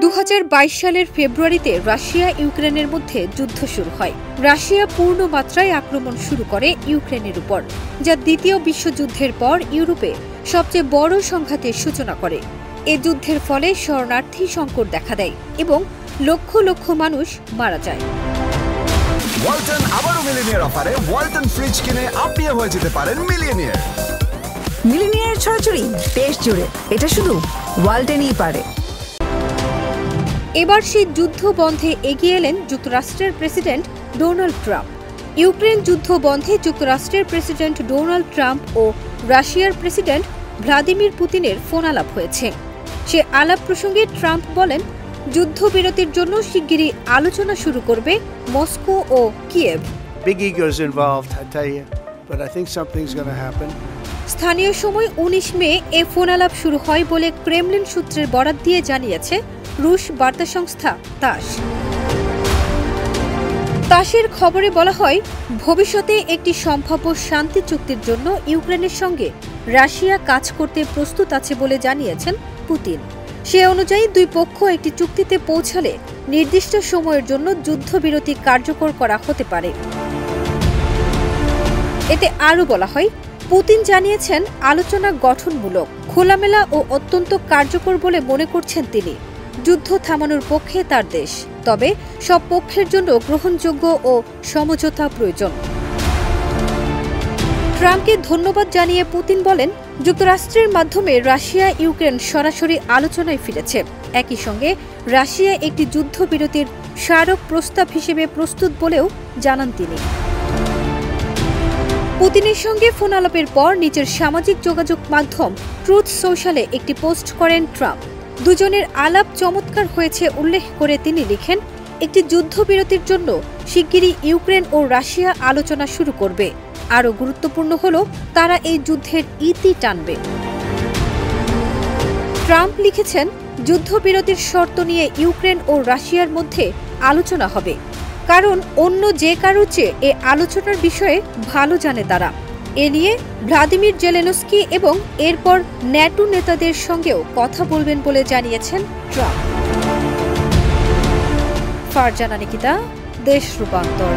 2022 সালের ফেব্রুয়ারিতে রাশিয়া ইউক্রেনের মধ্যে যুদ্ধ শুরু হয়। রাশিয়া পূর্ণ মাত্রায় আক্রমণ শুরু করে ইউক্রেনের উপর, যা দ্বিতীয় বিশ্বযুদ্ধের পর ইউরোপে সবচেয়ে বড় সংঘাতের সূচনা করে। এ যুদ্ধের ফলে শরণার্থী সংকট দেখা দেয় এবং লক্ষ লক্ষ মানুষ মারা যায়। ওয়ালটন আবারও মিলিনিয়ার অফারে ওয়ালটন ফ্রিজ কিনে আপনিও হয়ে যেতে পারেন মিলিয়নিয়ার। মিলিনিয়ার ছড়াছড়ি দেশ জুড়ে, এটা শুধু ওয়ালটনই পারে। এবার সেই যুদ্ধ বন্ধে এগিয়ে এলেন যুক্তরাষ্ট্রের প্রেসিডেন্ট ডোনাল্ড ট্রাম্প। ইউক্রেন যুদ্ধ বন্ধে যুক্তরাষ্ট্রের প্রেসিডেন্ট ডোনাল্ড ট্রাম্প ও রাশিয়ার প্রেসিডেন্ট ভ্লাদিমির পুতিনের ফোন আলাপ হয়েছে। সে আলাপ প্রসঙ্গে ট্রাম্প বলেন, যুদ্ধবিরতির জন্য শিগগিরই আলোচনা শুরু করবে Moscow O Kyiv. Big egos involved, I tell you, but I think something's going to happen. স্থানীয় সময় 19 মে এ ফোন আলাপ শুরু হয় বলে ক্রেমলিন সূত্রের বরাত দিয়ে জানিয়েছে রুশ বার্তা সংস্থা তাস। তাসের খবরে বলা হয়, ভবিষ্যতে একটি সম্ভাব্য শান্তি চুক্তির জন্য ইউক্রেনের সঙ্গে রাশিয়া কাজ করতে প্রস্তুত আছে বলে জানিয়েছেন পুতিন। সে অনুযায়ী দুই পক্ষ একটি চুক্তিতে পৌঁছালে নির্দিষ্ট সময়ের জন্য যুদ্ধবিরতি কার্যকর করা হতে পারে। এতে আরও বলা হয়, পুতিন জানিয়েছেন আলোচনা গঠনমূলক, খোলামেলা ও অত্যন্ত কার্যকর বলে মনে করছেন তিনি। যুদ্ধ থামানোর পক্ষে তার দেশ, তবে সব পক্ষের জন্য গ্রহণযোগ্য ও সমঝোতা প্রয়োজন। ট্রাম্পকে ধন্যবাদ জানিয়ে পুতিন বলেন, যুক্তরাষ্ট্রের মাধ্যমে রাশিয়া ইউক্রেন সরাসরি আলোচনায় ফিরেছে। একই সঙ্গে রাশিয়া একটি যুদ্ধবিরতির স্মারক প্রস্তাব হিসেবে প্রস্তুত বলেও জানান তিনি। পুতিনের সঙ্গে ফোন আলাপের পর নিজের সামাজিক যোগাযোগ মাধ্যম ট্রুথ সোশ্যালে একটি পোস্ট করেন ট্রাম্প। দুজনের আলাপ চমৎকার হয়েছে উল্লেখ করে তিনি লিখেন, একটি যুদ্ধবিরতির জন্য শিগগিরই ইউক্রেন ও রাশিয়া আলোচনা শুরু করবে। আরও গুরুত্বপূর্ণ হল, তারা এই যুদ্ধের ইতি টানবে। ট্রাম্প লিখেছেন, যুদ্ধবিরতির শর্ত নিয়ে ইউক্রেন ও রাশিয়ার মধ্যে আলোচনা হবে, কারণ অন্য যে কারো চেয়ে এ আলোচনার বিষয়ে ভালো জানে তারা। এ নিয়ে ভ্লাদিমির জেলেনস্কি এবং এরপর ন্যাটো নেতাদের সঙ্গেও কথা বলবেন বলে জানিয়েছেন ট্রাম্প। ফারজানা নিকিতা, দেশ রূপান্তর।